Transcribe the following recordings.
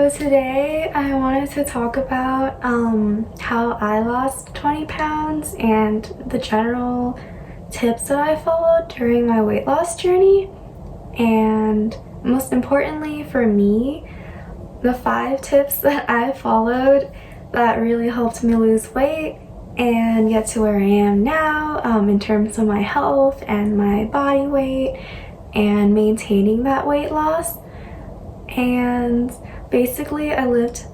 So today I wanted to talk about how I lost 20 pounds and the general tips that I followed during my weight loss journey. And most importantly for me, the 5 tips that I followed that really helped me lose weight and get to where I am now in terms of my health and my body weight and maintaining that weight loss. And basically I lived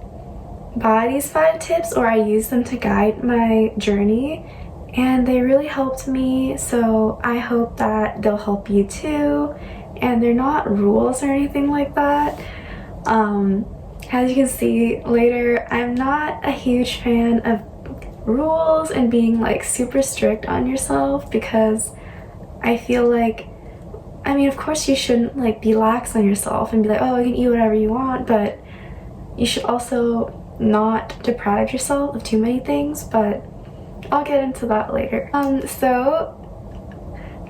by these 5 tips, or I used them to guide my journey, and they really helped me, so I hope that they'll help you too. And they're not rules or anything like that. As you can see later, I'm not a huge fan of rules and being like super strict on yourself, because I feel like, I mean, of course you shouldn't like be lax on yourself and be like, oh, you can eat whatever you want, but you should also not deprive yourself of too many things, but I'll get into that later. So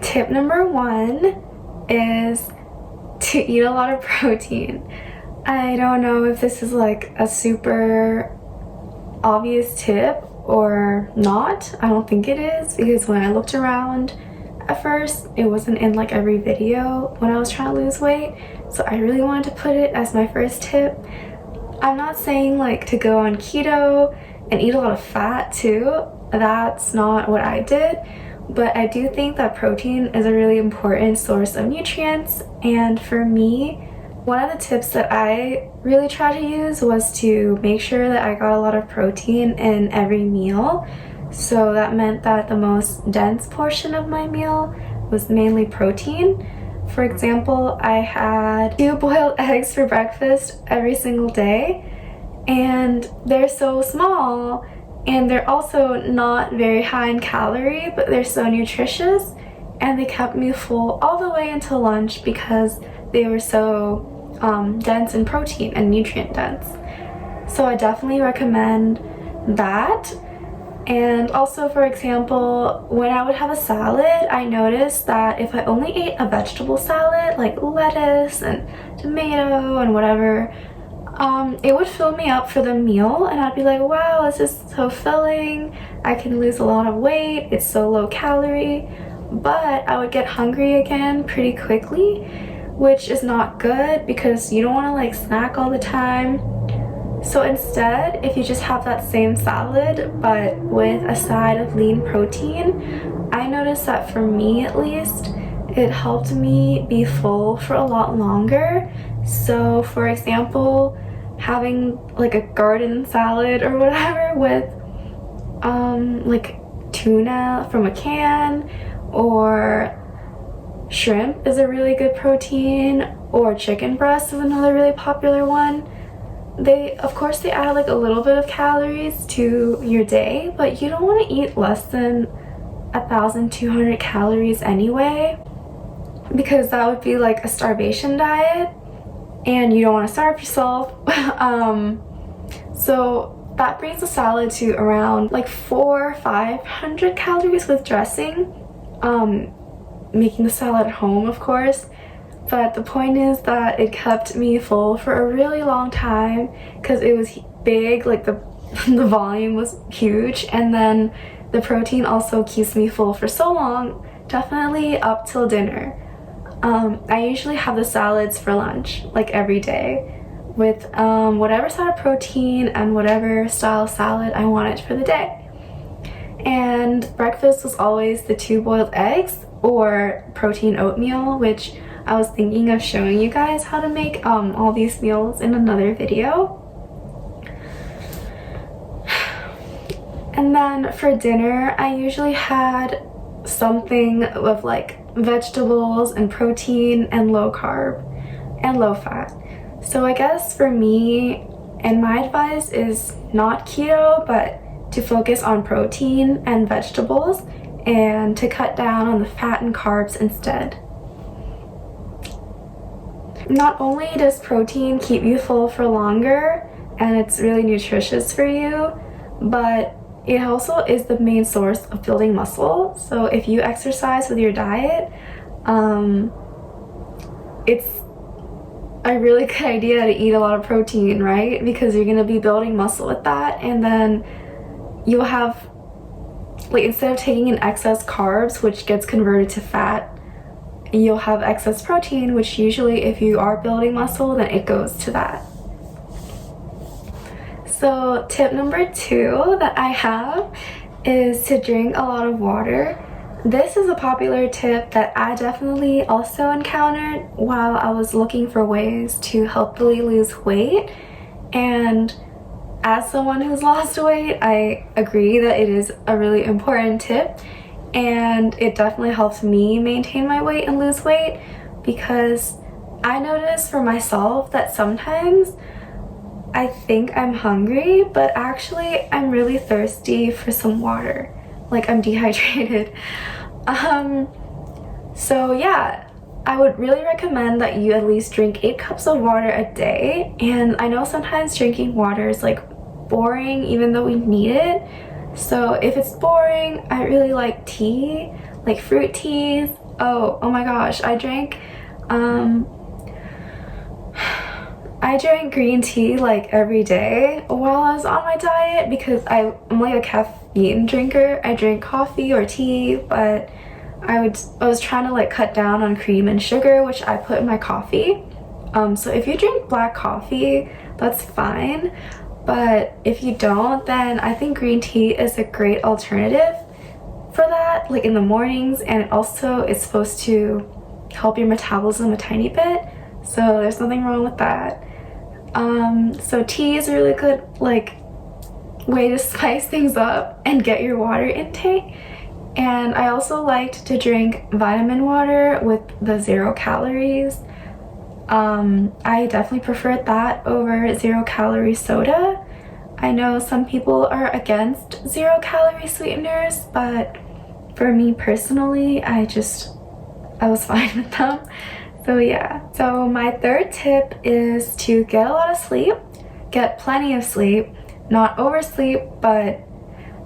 tip number 1 is to eat a lot of protein. I don't know if this is like a super obvious tip or not. I don't think it is, because when I looked around at first, it wasn't in like every video when I was trying to lose weight, so I really wanted to put it as my first tip. I'm not saying like to go on keto and eat a lot of fat too. That's not what I did, but I do think that protein is a really important source of nutrients. And for me, one of the tips that I really tried to use was to make sure that I got a lot of protein in every meal. So that meant that the most dense portion of my meal was mainly protein. For example, I had 2 boiled eggs for breakfast every single day, and they're so small, and they're also not very high in calorie, but they're so nutritious, and they kept me full all the way until lunch because they were so dense in protein and nutrient dense. So I definitely recommend that. And also, for example, when I would have a salad, I noticed that if I only ate a vegetable salad, like lettuce and tomato and whatever, it would fill me up for the meal, and I'd be like, wow, this is so filling, I can lose a lot of weight, it's so low calorie. But I would get hungry again pretty quickly, which is not good because you don't want to like snack all the time. So instead, if you just have that same salad but with a side of lean protein, I noticed that for me at least, it helped me be full for a lot longer. So for example, having like a garden salad or whatever with like tuna from a can, or shrimp is a really good protein, or chicken breast is another really popular one. Of course they add like a little bit of calories to your day, but you don't want to eat less than 1,200 calories anyway, because that would be like a starvation diet, and you don't want to starve yourself. So that brings the salad to around like 400 or 500 calories with dressing, making the salad at home, of course. But the point is that it kept me full for a really long time because it was big, like the volume was huge, and then the protein also keeps me full for so long, definitely up till dinner. I usually have the salads for lunch, like every day, with whatever side of protein and whatever style salad I wanted for the day. And breakfast was always the 2 boiled eggs or protein oatmeal, which I was thinking of showing you guys how to make all these meals in another video. And then for dinner, I usually had something with like vegetables and protein and low carb and low fat. So I guess for me, and my advice is not keto, but to focus on protein and vegetables and to cut down on the fat and carbs instead. Not only does protein keep you full for longer and it's really nutritious for you, but it also is the main source of building muscle. So if you exercise with your diet, it's a really good idea to eat a lot of protein, right? Because you're gonna be building muscle with that, and then you'll have, like, instead of taking in excess carbs, which gets converted to fat, you'll have excess protein, which usually, if you are building muscle, then it goes to that. So tip number 2 that I have is to drink a lot of water. This is a popular tip that I definitely also encountered while I was looking for ways to healthily lose weight. And as someone who's lost weight, I agree that it is a really important tip, and it definitely helps me maintain my weight and lose weight, because I notice for myself that sometimes I think I'm hungry, but actually I'm really thirsty for some water. Like, I'm dehydrated. So yeah, I would really recommend that you at least drink 8 cups of water a day. And I know sometimes drinking water is like boring, even though we need it. So if it's boring, I really like tea, like fruit teas. Oh my gosh, I drank green tea like every day while I was on my diet, because I'm like a caffeine drinker. I drink coffee or tea, but I was trying to like cut down on cream and sugar, which I put in my coffee. So if you drink black coffee, that's fine. But if you don't, then I think green tea is a great alternative for that, like in the mornings, and it also is supposed to help your metabolism a tiny bit. So there's nothing wrong with that. So tea is a really good like way to spice things up and get your water intake. And I also liked to drink vitamin water with the 0 calories. I definitely preferred that over 0 calorie soda. I know some people are against 0 calorie sweeteners, but for me personally, I was fine with them. So yeah. So my 3rd tip is to get a lot of sleep, get plenty of sleep, not oversleep, but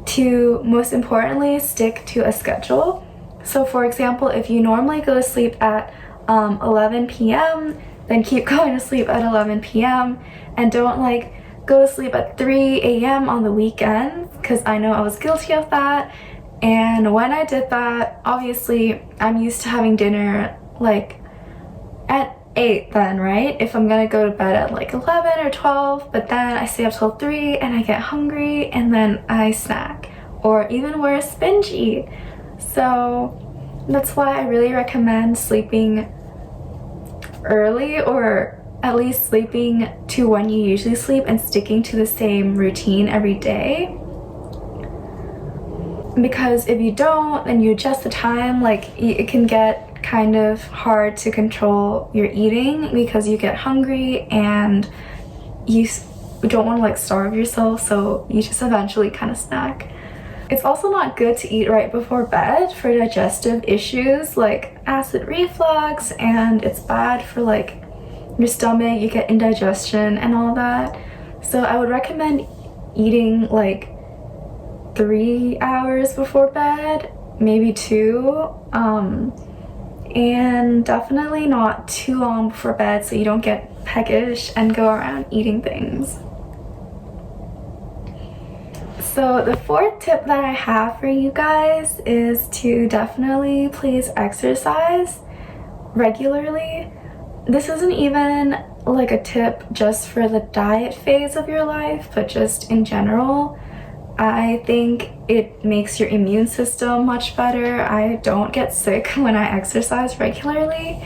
to, most importantly, stick to a schedule. So for example, if you normally go to sleep at 11 p.m., then keep going to sleep at 11 p.m. and don't like go to sleep at 3 a.m. on the weekends, because I know I was guilty of that. And when I did that, obviously I'm used to having dinner like at 8 then, right? If I'm gonna go to bed at like 11 or 12, but then I stay up till 3 and I get hungry and then I snack, or even worse, binge eat. So that's why I really recommend sleeping early, or at least sleeping to when you usually sleep and sticking to the same routine every day. Because if you don't, and you adjust the time, like it can get kind of hard to control your eating, because you get hungry and you don't want to like starve yourself, so you just eventually kind of snack. It's also not good to eat right before bed for digestive issues like acid reflux, and it's bad for like your stomach, you get indigestion and all that. So I would recommend eating like 3 hours before bed, maybe 2, and definitely not too long before bed so you don't get peckish and go around eating things. So the 4th tip that I have for you guys is to definitely please exercise regularly. This isn't even like a tip just for the diet phase of your life, but just in general. I think it makes your immune system much better. I don't get sick when I exercise regularly,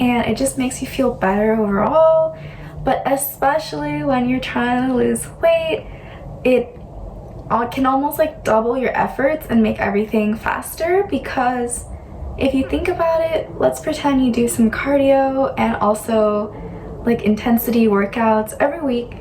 and it just makes you feel better overall. But especially when you're trying to lose weight, it can almost like double your efforts and make everything faster, because if you think about it, let's pretend you do some cardio and also like intensity workouts every week.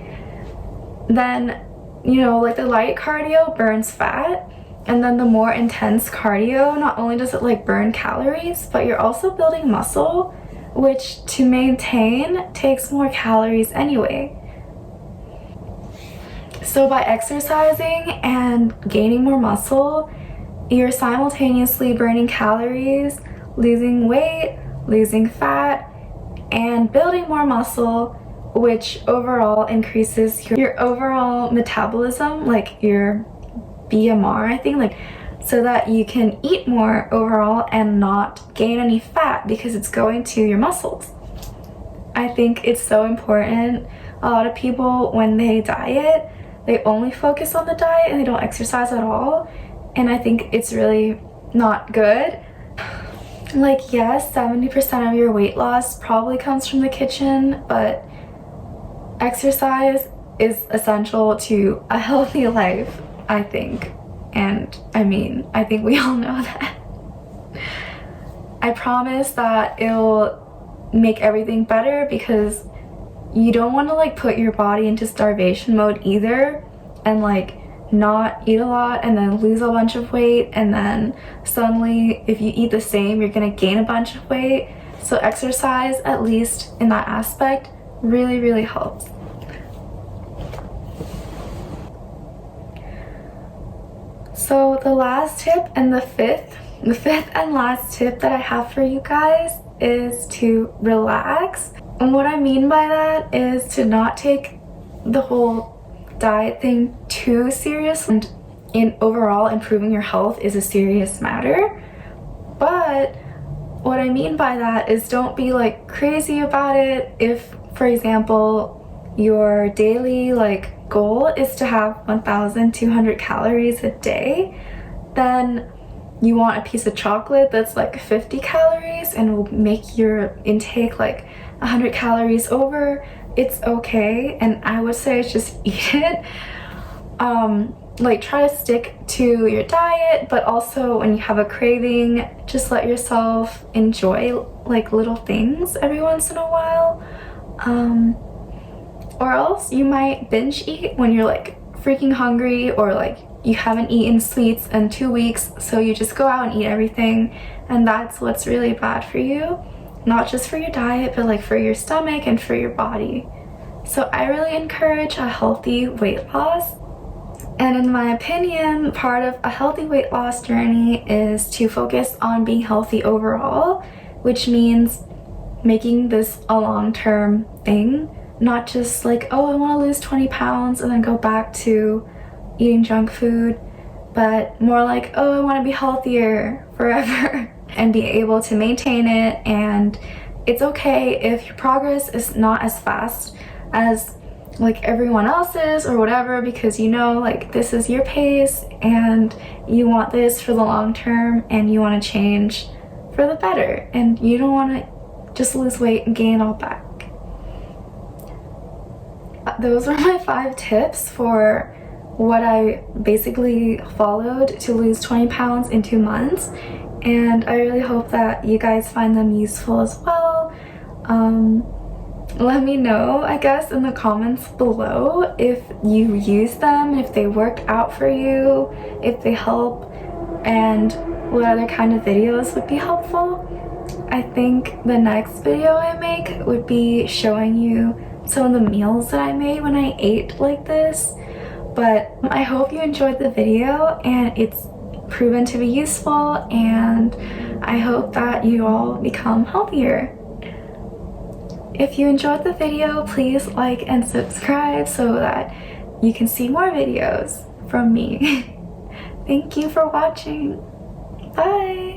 Then, you know, like the light cardio burns fat, and then the more intense cardio, not only does it like burn calories, but you're also building muscle, which to maintain takes more calories anyway. So by exercising and gaining more muscle, you're simultaneously burning calories, losing weight, losing fat, and building more muscle, which overall increases your overall metabolism, like your BMR, I think, like, so that you can eat more overall and not gain any fat because it's going to your muscles. I think it's so important. A lot of people, when they diet, they only focus on the diet and they don't exercise at all, and I think it's really not good. Like, yes, 70% of your weight loss probably comes from the kitchen, but exercise is essential to a healthy life, I think. And I mean, I think we all know that. I promise that it'll make everything better, because you don't want to like put your body into starvation mode either and like not eat a lot and then lose a bunch of weight, and then suddenly if you eat the same you're gonna gain a bunch of weight. So exercise, at least in that aspect, really helps. So the last tip and the fifth and last tip that I have for you guys is to relax. And what I mean by that is to not take the whole diet thing too serious, and in overall improving your health is a serious matter. But what I mean by that is don't be like crazy about it. If, for example, your daily like goal is to have 1,200 calories a day, then you want a piece of chocolate that's like 50 calories and will make your intake like 100 calories over, it's okay. And I would say just eat it. Like, try to stick to your diet, but also when you have a craving, just let yourself enjoy like little things every once in a while. Or else you might binge eat when you're like freaking hungry, or like you haven't eaten sweets in 2 weeks, so you just go out and eat everything, and that's what's really bad for you. Not just for your diet, but like for your stomach and for your body. So I really encourage a healthy weight loss. And in my opinion, part of a healthy weight loss journey is to focus on being healthy overall, which means making this a long-term thing, not just like, oh, I want to lose 20 pounds and then go back to eating junk food, but more like, oh, I want to be healthier forever and be able to maintain it. And it's okay if your progress is not as fast as like everyone else's or whatever, because you know, like, this is your pace and you want this for the long term and you want to change for the better, and you don't want to just lose weight and gain it all back. Those are my 5 tips for what I basically followed to lose 20 pounds in 2 months, and I really hope that you guys find them useful as well. Let me know, I guess, in the comments below if you use them, if they worked out for you, if they help, and what other kind of videos would be helpful. I think the next video I make would be showing you some of the meals that I made when I ate like this. But I hope you enjoyed the video and it's proven to be useful, and I hope that you all become healthier. If you enjoyed the video, please like and subscribe so that you can see more videos from me. Thank you for watching. Bye!